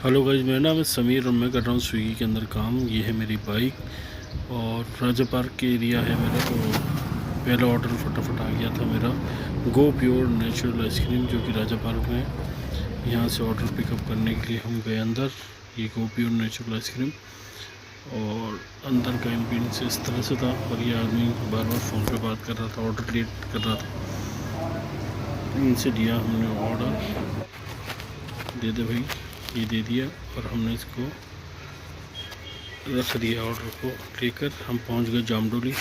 Hello guys, मेरा नाम है समीर और मैं कर रहा हूँ स्विगी के अंदर काम। ये है मेरी बाइक और राजा पार्क के एरिया है मेरा। तो पहला ऑर्डर फटाफट आ गया था मेरा गो प्योर नेचुरल आइसक्रीम, जो कि राजा पार्क में है। यहाँ से ऑर्डर पिकअप करने के लिए हम गए अंदर। ये गो प्योर नेचुरल आइसक्रीम और अंदर का एम्बियंस इस तरह से था और ये आदमी बार बार फ़ोन पे बात कर रहा था, ऑर्डर लेट कर रहा था। इनसे लिया हमने ऑर्डर, दे दे भाई, ये दे दिया और हमने इसको रख दिया। ऑर्डर को लेकर हम पहुंच गए जामडोली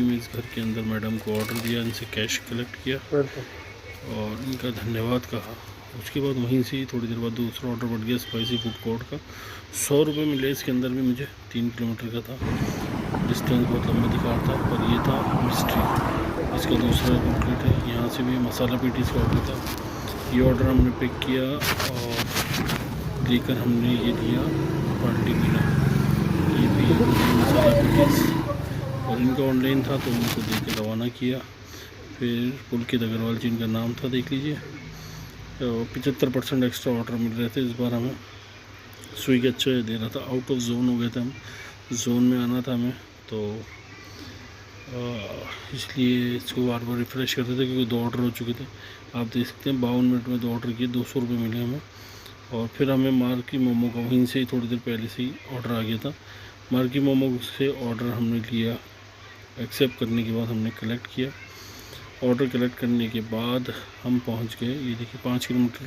में। इस घर के अंदर मैडम को ऑर्डर दिया, इनसे कैश कलेक्ट किया और इनका धन्यवाद कहा। उसके बाद वहीं से थोड़ी देर बाद दूसरा ऑर्डर बढ़ गया स्पाइसी फूड कोर्ट का। 100 रुपये मिले। इसके अंदर भी मुझे 3 किलोमीटर का था, डिस्टेंस बहुत लंबा दिखा रहा था, पर ये था मिस्ट्री। इसका दूसरा कंप्लीट है। यहाँ से भी मसाला पेटीज का ऑर्डर था। ये ऑर्डर हमने पिक किया और लेकर हमने ये दिया पार्टी मीना। ये भी मसाला पेटीज और इनका ऑनलाइन था तो इनको दे के रवाना किया। फिर पुलकित अग्रवाल जी इनका नाम था, देख लीजिए। 75% एक्स्ट्रा ऑर्डर मिल रहे थे इस बार हमें। स्विगी अच्छा दे रहा था। आउट ऑफ जोन हो गए थे हम, जोन में आना था हमें, तो इसलिए इसको बार बार रिफ़्रेश करते थे क्योंकि 2 ऑर्डर हो चुके थे। आप देख सकते हैं 52 मिनट में 2 ऑर्डर किए, 200 रुपये मिले हमें। और फिर हमें मार्की मोमो का वहीं से ही थोड़ी देर पहले से ही ऑर्डर आ गया था। मार्की मोमो से ऑर्डर हमने लिया, एक्सेप्ट करने के बाद हमने कलेक्ट किया। ऑर्डर कलेक्ट करने के बाद हम पहुंच गए। ये देखिए 5 किलोमीटर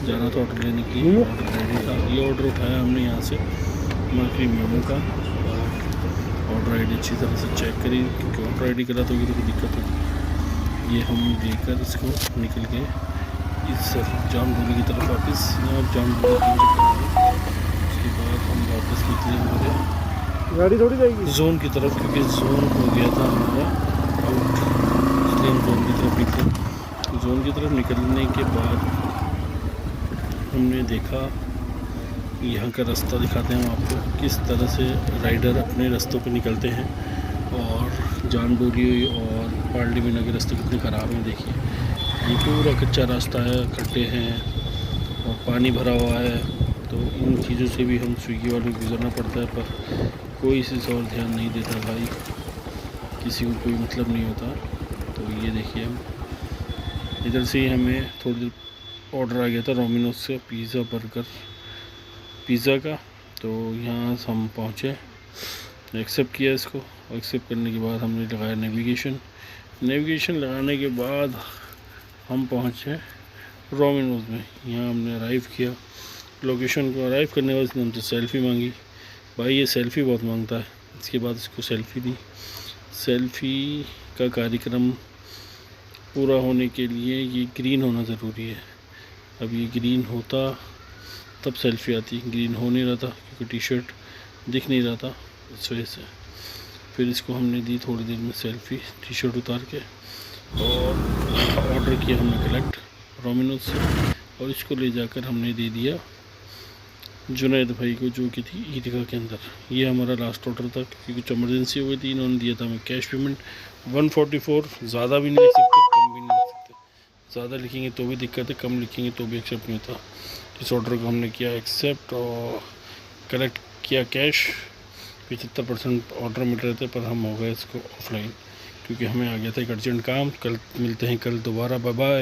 जाना था ऑर्डर लेने के लिए। ऑर्डर रेडी था। ये ऑर्डर उठाया हमने यहाँ से मार्की मोमो का। ऑर्डर आई डी अच्छी तरह से चेक करी क्योंकि ऑर्डर आई डी गलत होगी तो कोई दिक्कत होगी। ये हम लेकर इसको निकल गए इस जामडोली की तरफ वापस। यहाँ जामडोली उसके बाद हम वापस निकले हमारे गाड़ी थोड़ी जाएगी जोन की तरफ, क्योंकि जोन हो गया था हमारा आउट, इसलिए हम जोन की तरफ निकले। जोन की तरफ निकलने के बाद हमने देखा, यहाँ का रास्ता दिखाते हैं हम आपको, किस तरह से राइडर अपने रास्तों पे निकलते हैं। और जामडोली और पार्ली मीना के रास्ते कितने ख़राब हैं देखिए। ये पूरा कच्चा रास्ता है, खड्डे हैं और पानी भरा हुआ है। तो इन चीज़ों से भी हम स्विगी वालों को गुजरना पड़ता है, पर कोई इसी से और ध्यान नहीं देता भाई, किसी को कोई मतलब नहीं होता। तो ये देखिए, हम इधर से ही हमें थोड़ी देर ऑर्डर आ गया था डोमिनोज से पिज़्ज़ा का। तो यहाँ हम पहुँचे, एक्सेप्ट किया इसको। एक्सेप्ट करने के बाद हमने लगाया नेविगेशन लगाने के बाद हम पहुँचे डोमिनोज में। यहाँ हमने अराइव किया। लोकेशन को अराइव करने के बाद इसने हमसे सेल्फ़ी मांगी। भाई ये सेल्फ़ी बहुत मांगता है। इसके बाद इसको सेल्फ़ी दी। सेल्फ़ी का कार्यक्रम पूरा होने के लिए ये ग्रीन होना ज़रूरी है। अब ये ग्रीन होता तब सेल्फ़ी आती, ग्रीन हो नहीं रहा था क्योंकि टी शर्ट दिख नहीं रहा था, इस वजह से। फिर इसको हमने दी थोड़ी देर में सेल्फ़ी टी शर्ट उतार के, और ऑर्डर किया हमने कलेक्ट डोमिनोज से। और इसको ले जाकर हमने दे दिया जुनैद भाई को, जो कि थी ईदगाह के अंदर। ये हमारा लास्ट ऑर्डर था क्योंकि कुछ इमरजेंसी हो गई थी। इन्होंने दिया था हमें कैश पेमेंट 144। ज़्यादा भी नहीं लिख सकते, कम भी नहीं लिख सकते। ज़्यादा लिखेंगे तो भी दिक्कत है, कम लिखेंगे तो भी एक्सेप्ट नहीं होता। इस ऑर्डर को हमने किया एक्सेप्ट और कलेक्ट किया कैश। 75% ऑर्डर मिल रहे थे, पर हम हो गए इसको ऑफलाइन क्योंकि हमें आ गया था एक अर्जेंट काम। कल मिलते हैं, कल दोबारा। Bye bye.